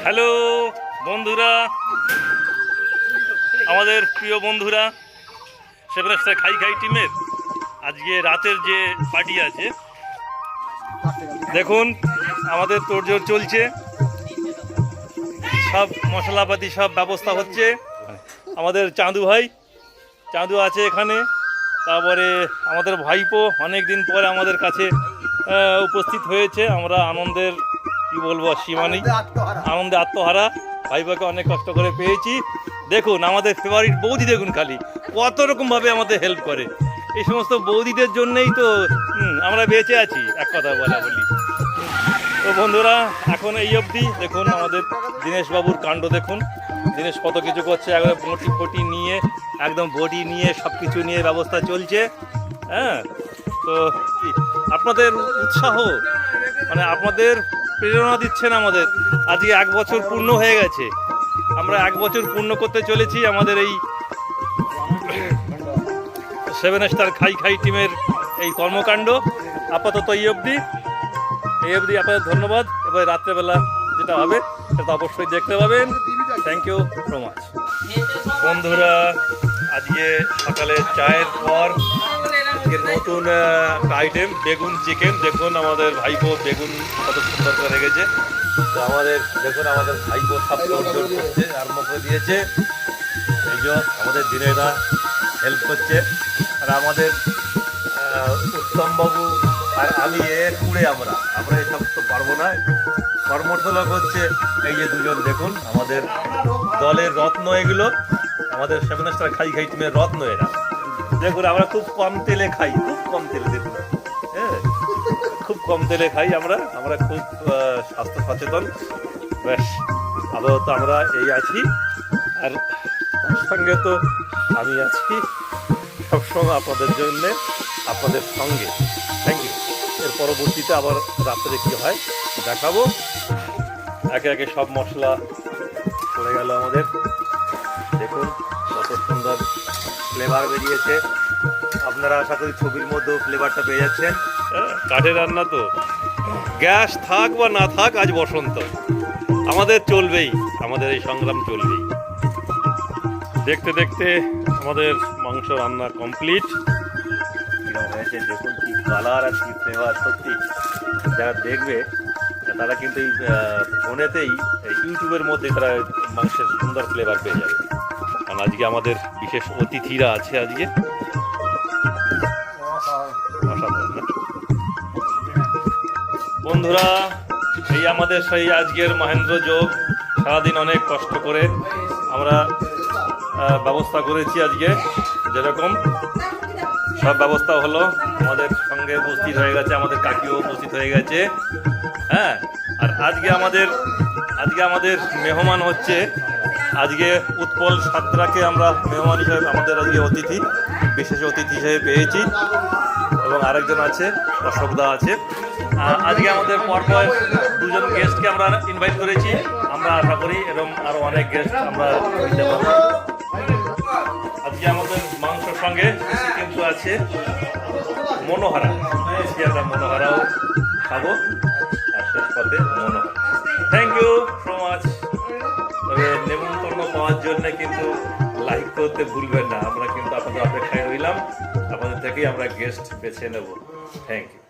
Hello বন্ধুরা, আমাদের প্রিয় বন্ধুরা, সেভেন স্টার খাই খাই টিমের আজকে রাতের যে পার্টি আছে, দেখুন আমাদের তোড়জোড় চলছে, সব মশলাপাতি সব ব্যবস্থা হচ্ছে। আমাদের চাঁদু ভাই আছে এখানে, তারপরে আমাদের ভাইপো অনেক দিন পরে আমাদের কাছে উপস্থিত হয়েছে। আমরা আনন্দের কি বলবো সীমা নেই, আনন্দে আত্মহারা। ভাইপোকে অনেক কষ্ট করে পেয়েছি। দেখুন আমাদের ফেভারিট বৌদি, দেখুন খালি কত রকমভাবে আমাদের হেল্প করে। এই সমস্ত বৌদিদের জন্যেই তো আমরা বেঁচে আছি, এক কথা বলা বলি। তো বন্ধুরা, এখন এই অবধি দেখুন আমাদের দীনেশবাবুর কাণ্ড দেখুন। দীনেশ কত কিছু করছে, একদম বটি নিয়ে, একদম বটি নিয়ে সব কিছু নিয়ে ব্যবস্থা চলছে। হ্যাঁ, তো আপনাদের উৎসাহ, মানে আপনাদের প্রেরণা দিচ্ছেন আমাদের। আজকে 1 বছর পূর্ণ হয়ে গেছে, আমরা 1 বছর পূর্ণ করতে চলেছি আমাদের এই সেভেন স্টার খাই খাই টিমের এই কর্মকাণ্ড। আপাতত এই অবধি আপনাদের ধন্যবাদ। এবার রাত্রেবেলা যেটা হবে সেটা অবশ্যই দেখতে পাবেন। Thank you so much. বন্ধুরা, আজকে সকালে চায়ের পর আজকে নতুন আইটেম বেগুন চিকেন। দেখুন আমাদের ভাইপো বেগুন কত সুন্দর করে রেখেছে। তো আমাদের দেখুন আমাদের ভাইপো সব তোড়জোড় করছে, আরম্ভ করে দিয়েছে। এই যে আমাদের দিনেরা হেল্প করছে, আর আমাদের উত্তমবাবু আর আমি আমরা এসব তো পারবো না। কর্মশালক হচ্ছে এই যে দুজন, দেখুন আমাদের দলের রত্ন, এগুলো আমাদের সেভেন স্টার খাই খাই টিমের রত্ন এরা। দেখুন আমরা খুব কম তেলে খাই, খুব কম তেলে, দেখুন হ্যাঁ, খুব কম তেলে খাই আমরা খুব স্বাস্থ্য সচেতন। ব্যাস, আপাতত আমরা এই আছি, আর তার সঙ্গে তো আমি আছি সবসময় আপনাদের জন্যে, আপনাদের সঙ্গে। Thank you. এর পরবর্তীতে আবার রাত্রে কী হয় দেখাবো। একে একে সব মশলা পড়ে গেল আমাদের। দেখুন কত সুন্দর ফ্লেভার বেরিয়েছে। আপনারা আশা করি ছবির মধ্যেও ফ্লেভারটা পেয়ে যাচ্ছেন। কাঠের রান্না তো, গ্যাস থাক বা না থাক, আজ বসন্ত আমাদের চলবেই, আমাদের এই সংগ্রাম চলবেই। দেখতে দেখতে আমাদের মাংস রান্না কমপ্লিট। হয়েছে দেখুন কি কালার আর কি ফ্লেভার। সত্যি যারা দেখবে তারা কিন্তু এই ফোনেতেই, ইউটিউবের মধ্যে তারা মাংসের সুন্দর ফ্লেভার পেয়ে যাবে। কারণ আজকে আমাদের বিশেষ অতিথিরা আছে আজকে। বন্ধুরা, এই আমাদের সেই আজকের মহেন্দ্র যোগ। সারাদিন অনেক কষ্ট করে আমরা ব্যবস্থা করেছি। আজকে যেরকম সব ব্যবস্থা হলো, আমাদের সঙ্গে উপস্থিত হয়ে গেছে, আমাদের কাকিও উপস্থিত হয়ে গেছে। হ্যাঁ, আর আজকে আমাদের মেহমান হচ্ছে, আজকে উৎপল সাঁতরাকে আমরা মেহমান হিসেবে, আমাদের আজকে বিশেষ অতিথি হিসেবে পেয়েছি। এবং আরেকজন আছে, অশোকদা আছে। আজকে আমাদের পরপর 2জন গেস্টকে আমরা ইনভাইট করেছি। আমরা আশা করি এরকম আরও অনেক গেস্ট আমরা দিতে পারবো। আজকে আমাদের মাংসর সঙ্গে কিন্তু আছে মনোহারা। আজকে আমরা মনোহারাও খাবো, আর শেষ পথে Monohara. Thank you so much. তবে নেমন্তন্ন পাওয়ার জন্য কিন্তু লাইক করতে ভুলবেন না। আমরা কিন্তু আপনাদের অপেক্ষায় রইলাম, আপনাদের থেকেই আমরা গেস্ট বেছে নেব। Thank you.